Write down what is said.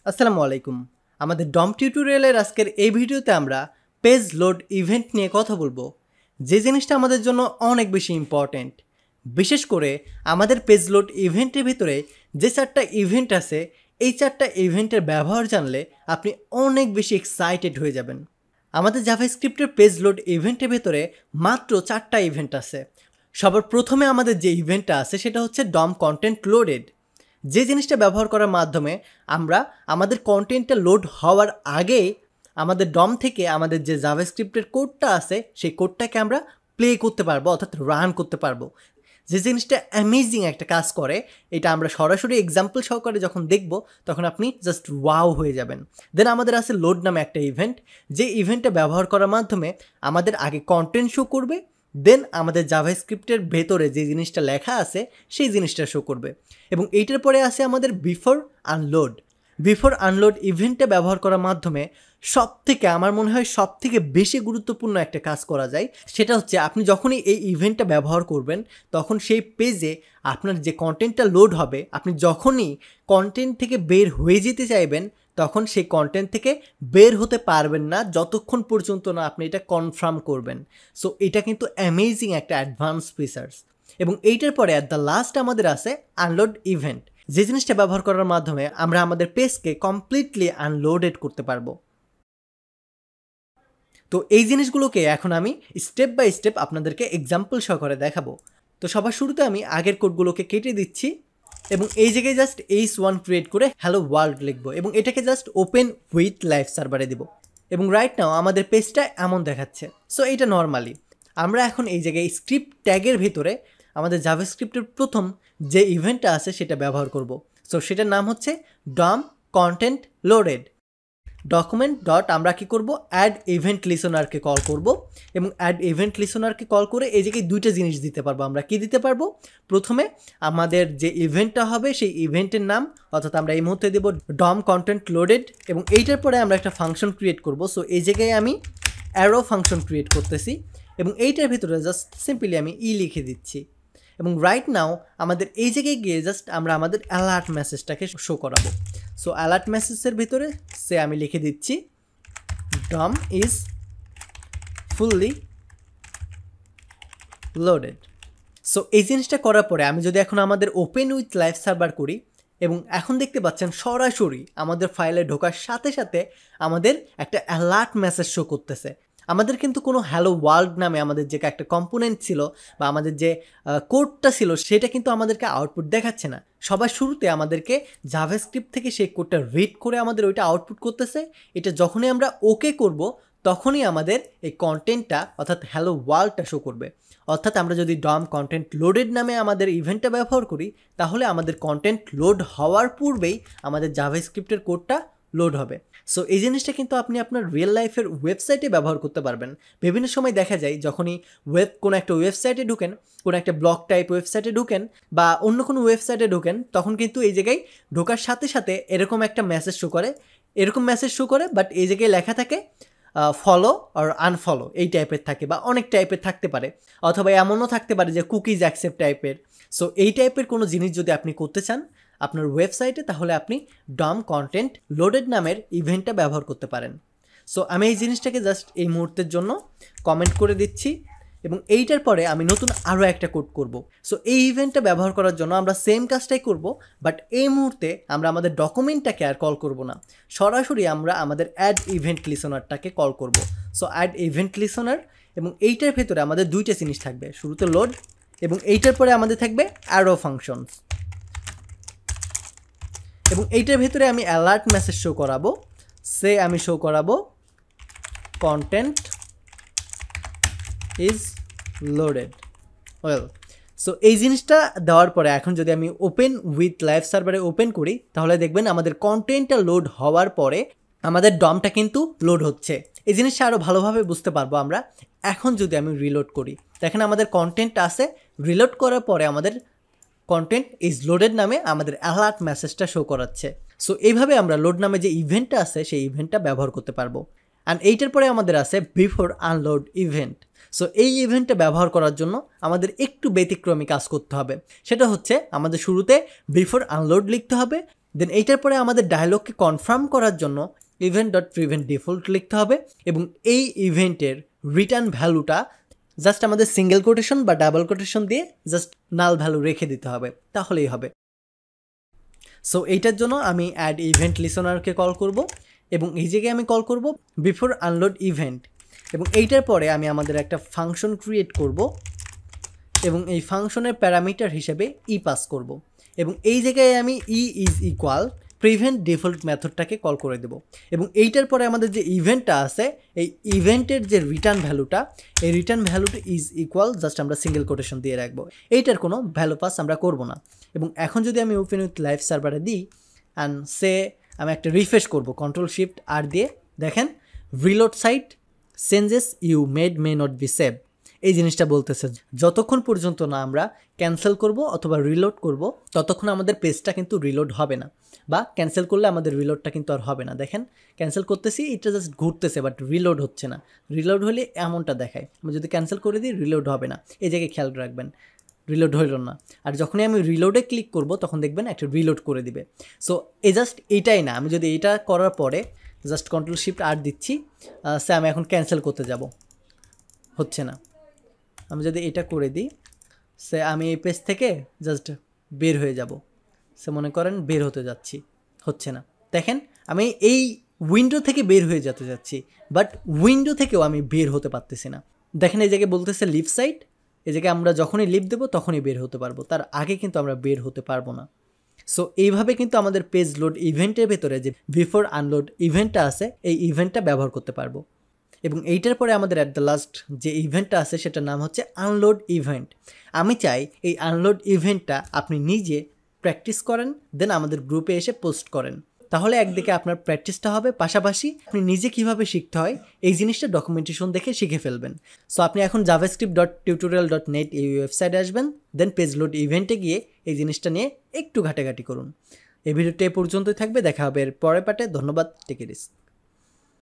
আসসালামু আলাইকুম। আমাদের ডম টিউটোরিয়ালের আজকের এই ভিডিওতে আমরা পেজ লোড ইভেন্ট নিয়ে কথা বলবো, যে জিনিসটা আমাদের জন্য অনেক বেশি ইম্পর্ট্যান্ট। বিশেষ করে আমাদের পেজ লোড ইভেন্টের ভিতরে যে 4টা ইভেন্ট আছে, এই 4টা ইভেন্টের ব্যবহার জানলে আপনি অনেক বেশি এক্সাইটেড হয়ে যাবেন। আমাদের জাভাস্ক্রিপ্টের পেজ লোড ইভেন্টের ভেতরে মাত্র 4টা ইভেন্ট আছে। সবার প্রথমে আমাদের যে ইভেন্টটা আছে সেটা হচ্ছে ডম কন্টেন্ট লোডেড। যে জিনিসটা ব্যবহার করার মাধ্যমে আমরা আমাদের কন্টেন্টটা লোড হওয়ার আগে আমাদের ডম থেকে আমাদের যে জাভাস্ক্রিপ্টের কোডটা আছে সেই কোডটাকে আমরা প্লে করতে পারবো, অর্থাৎ রান করতে পারবো। যে জিনিসটা অ্যামেজিং একটা কাজ করে, এটা আমরা সরাসরি এক্সাম্পল সহকারে যখন দেখব তখন আপনি জাস্ট ওয়াও হয়ে যাবেন। দেন আমাদের আছে লোড নামে একটা ইভেন্ট, যে ইভেন্টটা ব্যবহার করার মাধ্যমে আমাদের আগে কন্টেন্ট শো করবে, দেন আমাদের জাভাস্ক্রিপ্টের ভেতরে যে জিনিসটা লেখা আছে সেই জিনিসটা শো করবে। এবং এইটার পরে আছে আমাদের বিফোর আনলোড। বিফোর আনলোড ইভেন্টটা ব্যবহার করার মাধ্যমে আমার মনে হয় সব থেকে বেশি গুরুত্বপূর্ণ একটা কাজ করা যায়। সেটা হচ্ছে আপনি যখনই এই ইভেন্টটা ব্যবহার করবেন তখন সেই পেজে আপনার যে কন্টেন্টটা লোড হবে, আপনি যখনই কন্টেন্ট থেকে বের হয়ে যেতে চাইবেন তখন সেই কন্টেন্ট থেকে বের হতে পারবেন না যতক্ষণ পর্যন্ত না আপনি এটা কনফার্ম করবেন। সো এটা কিন্তু অ্যামেজিং একটা অ্যাডভান্স ফিচার্স। এবং এইটার পরে অ্যাট দ্য লাস্ট আমাদের আছে আনলোড ইভেন্ট, যে জিনিসটা ব্যবহার করার মাধ্যমে আমরা আমাদের পেজকে কমপ্লিটলি আনলোডেড করতে পারবো। তো এই জিনিসগুলোকে এখন আমি স্টেপ বাই স্টেপ আপনাদেরকে এক্সাম্পল সহকারে দেখাবো। তো সবার শুরুতে আমি আগের কোডগুলোকে কেটে দিচ্ছি এবং এই জায়গায় জাস্ট H1 ক্রিয়েট করে হ্যালো ওয়ার্ল্ড লিখবো এবং এটাকে জাস্ট ওপেন উইথ লাইভ সার্ভারে দিব। এবং রাইট নাও আমাদের পেজটা এমন দেখাচ্ছে। সো এটা নর্মালি আমরা এখন এই জায়গায় স্ক্রিপ্ট ট্যাগের ভিতরে আমাদের জাভাস্ক্রিপ্টের প্রথম যে ইভেন্টটা আছে সেটা ব্যবহার করব। সো সেটার নাম হচ্ছে ডম কন্টেন্ট লোডেড। ডকুমেন্ট ডট আমরা কী করব, অ্যাড ইভেন্ট লিসনারকে কল করব এবং অ্যাড ইভেন্ট লিসনারকে কল করে এই জায়গায় দুইটা জিনিস দিতে পারবো। আমরা কি দিতে পারবো, প্রথমে আমাদের যে ইভেন্টটা হবে সেই ইভেন্টের নাম, অর্থাৎ আমরা এই মুহূর্তে দেব ডম কন্টেন্ট লোডেড এবং এইটার পরে আমরা একটা ফাংশন ক্রিয়েট করব। সো এই জায়গায় আমি অ্যারো ফাংশন ক্রিয়েট করতেছি এবং এইটার ভিতরে জাস্ট সিম্পলি আমি লিখে দিচ্ছি। এবং রাইট নাও আমাদের এই জায়গায় গিয়ে জাস্ট আমরা আমাদের অ্যালার্ট মেসেজটাকে শো করাবো। সো অ্যালার্ট মেসেজের ভিতরে আমি লিখে দিচ্ছি ডম ইজ ফুললি লোডেড। সো এই জিনিসটা করার পরে আমি যদি এখন আমাদের ওপেন উইথ লাইভ সার্ভার করি এবং এখন দেখতে পাচ্ছেন সরাসরি আমাদের ফাইলে ঢোকার সাথে সাথে আমাদের একটা অ্যালার্ট মেসেজ শো করতেছে। আমাদের কিন্তু কোনো হ্যালো ওয়ার্ল্ড নামে আমাদের যে একটা কম্পোনেন্ট ছিল বা আমাদের যে কোডটা ছিল সেটা কিন্তু আমাদেরকে আউটপুট দেখাচ্ছে না। সবার শুরুতে আমাদেরকে জাভাস্ক্রিপ্ট থেকে সেই কোডটা রিড করে আমাদের ওইটা আউটপুট করতেছে। এটা যখনই আমরা ওকে করব তখনই আমাদের এই কন্টেন্টটা অর্থাৎ হ্যালো ওয়ার্ল্ডটা শো করবে। অর্থাৎ আমরা যদি ডম কন্টেন্ট লোডেড নামে আমাদের ইভেন্টটা ব্যবহার করি তাহলে আমাদের কন্টেন্ট লোড হওয়ার পূর্বেই আমাদের জাভাস্ক্রিপ্টের কোডটা লোড হবে। সো এই জিনিসটা কিন্তু আপনি আপনার রিয়েল লাইফের ওয়েবসাইটে ব্যবহার করতে পারবেন। বিভিন্ন সময় দেখা যায় যখনই কোনো একটা ওয়েবসাইটে ঢুকেন, কোনো একটা ব্লগ টাইপ ওয়েবসাইটে ঢুকেন বা অন্য কোনো ওয়েবসাইটে ঢুকেন, তখন কিন্তু এই জায়গায় ঢোকার সাথে সাথে এরকম একটা মেসেজ শো করে, বাট এই জায়গায় লেখা থাকে ফলো আর আনফলো, এই টাইপের থাকে বা অনেক টাইপের থাকতে পারে, অথবা এমনও থাকতে পারে যে কুকিজ অ্যাকসেপ্ট টাইপের। সো এই টাইপের কোনো জিনিস যদি আপনি করতে চান আপনার ওয়েবসাইটে তাহলে আপনি ডম কন্টেন্ট লোডেড নামের ইভেন্টটা ব্যবহার করতে পারেন। সো আমি এই জিনিসটাকে জাস্ট এই মুহূর্তের জন্য কমেন্ট করে দিচ্ছি এবং এইটার পরে আমি নতুন আরও একটা কোড করব। সো এই ইভেন্টটা ব্যবহার করার জন্য আমরা সেম কাজটাই করব, বাট এই মুহূর্তে আমরা আমাদের ডকুমেন্টটাকে আর কল করব না, সরাসরি আমরা আমাদের অ্যাড ইভেন্ট লিসনারটাকে কল করব। সো অ্যাড ইভেন্ট লিসনার এবং এইটার ভেতরে আমাদের দুইটা জিনিস থাকবে, শুরুতে লোড এবং এইটার পরে আমাদের থাকবে অ্যারো ফাংশনস। এবং এইটার ভিতরে আমি অ্যালার্ট মেসেজ শো করাবো, আমি শো করাবো content is loaded well. So এই জিনিসটা দেওয়ার পরে এখন যদি আমি ওপেন উইথ লাইভ সার্ভারে ওপেন করি তাহলে দেখবেন আমাদের কন্টেন্টটা লোড হওয়ার পরে আমাদের ডমটা কিন্তু লোড হচ্ছে। এই জিনিসটা আরও ভালোভাবে বুঝতে পারবো আমরা এখন যদি আমি রিলোড করি। দেখেন আমাদের কন্টেন্ট আছে, রিলোড করার পরে আমাদের কন্টেন্ট ইজ লোডেড নামে আমাদের অ্যালার্ট মেসেজটা শো করাচ্ছে। সো এইভাবে আমরা লোড নামে যে ইভেন্টটা আছে সেই ইভেন্টটা ব্যবহার করতে পারবো। অ্যান্ড এইটার পরে আমাদের আছে বিফোর আনলোড ইভেন্ট। সো এই ইভেন্টটা ব্যবহার করার জন্য আমাদের একটু ব্যতিক্রমী কাজ করতে হবে। সেটা হচ্ছে আমাদের শুরুতে বিফোর আনলোড লিখতে হবে, দেন এইটার পরে আমাদের ডায়লগকে কনফার্ম করার জন্য event.prevent_default লিখতে হবে এবং এই ইভেন্টের রিটার্ন ভ্যালুটা জাস্ট আমাদের সিঙ্গেল কোটেশন বা ডাবল কোটেশন দিয়ে জাস্ট নাল ভ্যালু রেখে দিতে হবে, তাহলেই হবে। সো এইটার জন্য আমি অ্যাড ইভেন্ট লিসনারকে কল করব এবং এই জায়গায় আমি কল করব বিফোর আনলোড ইভেন্ট এবং এইটার পরে আমি আমাদের একটা ফাংশন ক্রিয়েট করব এবং এই ফাংশনের প্যারামিটার হিসেবে পাস করব এবং এই জায়গায় আমি প্রিভেন্ট ডিফল্ট মেথডটাকে কল করে দেব এবং এইটার পরে আমাদের যে ইভেন্টটা আছে এই ইভেন্টের যে রিটার্ন ভ্যালুটা এই রিটার্ন ভ্যালুটা জাস্ট আমরা সিঙ্গেল কোটেশন দিয়ে রাখবো, এইটার কোনো ভ্যালু পাস আমরা করব না। এবং এখন যদি আমি ওপেন উইথ লাইভ সার্ভারে দিই অ্যান্ড আমি একটা রিফ্রেশ করব Ctrl+Shift+R দিয়ে, দেখেন reload site changes you made may not be save, এই জিনিসটা বলতেছে যতক্ষণ পর্যন্ত না আমরা ক্যান্সেল করব অথবা রিলোড করব ততক্ষণ আমাদের পেজটা কিন্তু রিলোড হবে না, বা ক্যান্সেল করলে আমাদের রিলোডটা কিন্তু আর হবে না। দেখেন ক্যান্সেল করতেছি, এটা জাস্ট ঘুরতেছে বাট রিলোড হচ্ছে না। রিলোড হলে এমনটা দেখায়, আমি যদি ক্যান্সেল করে দিই রিলোড হবে না, এই জায়গায় খেয়াল রাখবেন রিলোড হইল না। আর যখনই আমি রিলোডে ক্লিক করব তখন দেখবেন একটা রিলোড করে দিবে। সো জাস্ট এইটাই না, আমি যদি এইটা করার পরে জাস্ট Ctrl+Shift+R দিচ্ছি, আমি এখন ক্যান্সেল করতে যাব, হচ্ছে না। আমি যদি এটা করে দিই আমি এই পেজ থেকে জাস্ট বের হয়ে যাব, মনে করেন বের হতে যাচ্ছি, হচ্ছে না। দেখেন আমি এই উইন্ডো থেকে বের হয়ে যেতে যাচ্ছি বাট উইন্ডো থেকেও আমি বের হতে পারতেছি না। দেখেন এই জায়গায় বলতেছে লিভ সাইট, এই জায়গায় আমরা যখনই লিভ দেবো তখনই বের হতে পারবো, তার আগে কিন্তু আমরা বের হতে পারবো না। সো এইভাবে কিন্তু আমাদের পেজ লোড ইভেন্টের ভেতরে যে বিফোর আনলোড ইভেন্টটা আছে এই ইভেন্টটা ব্যবহার করতে পারবো। এবং এইটার পরে আমাদের অ্যাট দ্য লাস্ট যে ইভেন্টটা আছে সেটার নাম হচ্ছে আনলোড ইভেন্ট। আমি চাই এই আনলোড ইভেন্টটা আপনি নিজে প্র্যাকটিস করেন, দেন আমাদের গ্রুপে এসে পোস্ট করেন, তাহলে একদিকে আপনার প্র্যাকটিসটা হবে, পাশাপাশি আপনি নিজে কিভাবে শিখতে হয় এই জিনিসটা ডকুমেন্টেশন দেখে শিখে ফেলবেন। সো আপনি এখন javascript.tutorial.net এই ওয়েবসাইটে আসবেন, দেন পেজ লোড ইভেন্টে গিয়ে এই জিনিসটা নিয়ে একটু ঘাটাঘাটি করুন। এই ভিডিওটা এ পর্যন্তই থাকবে, দেখা হবে এর পরের পার্টে। ধন্যবাদ, টেক ইট ইজি।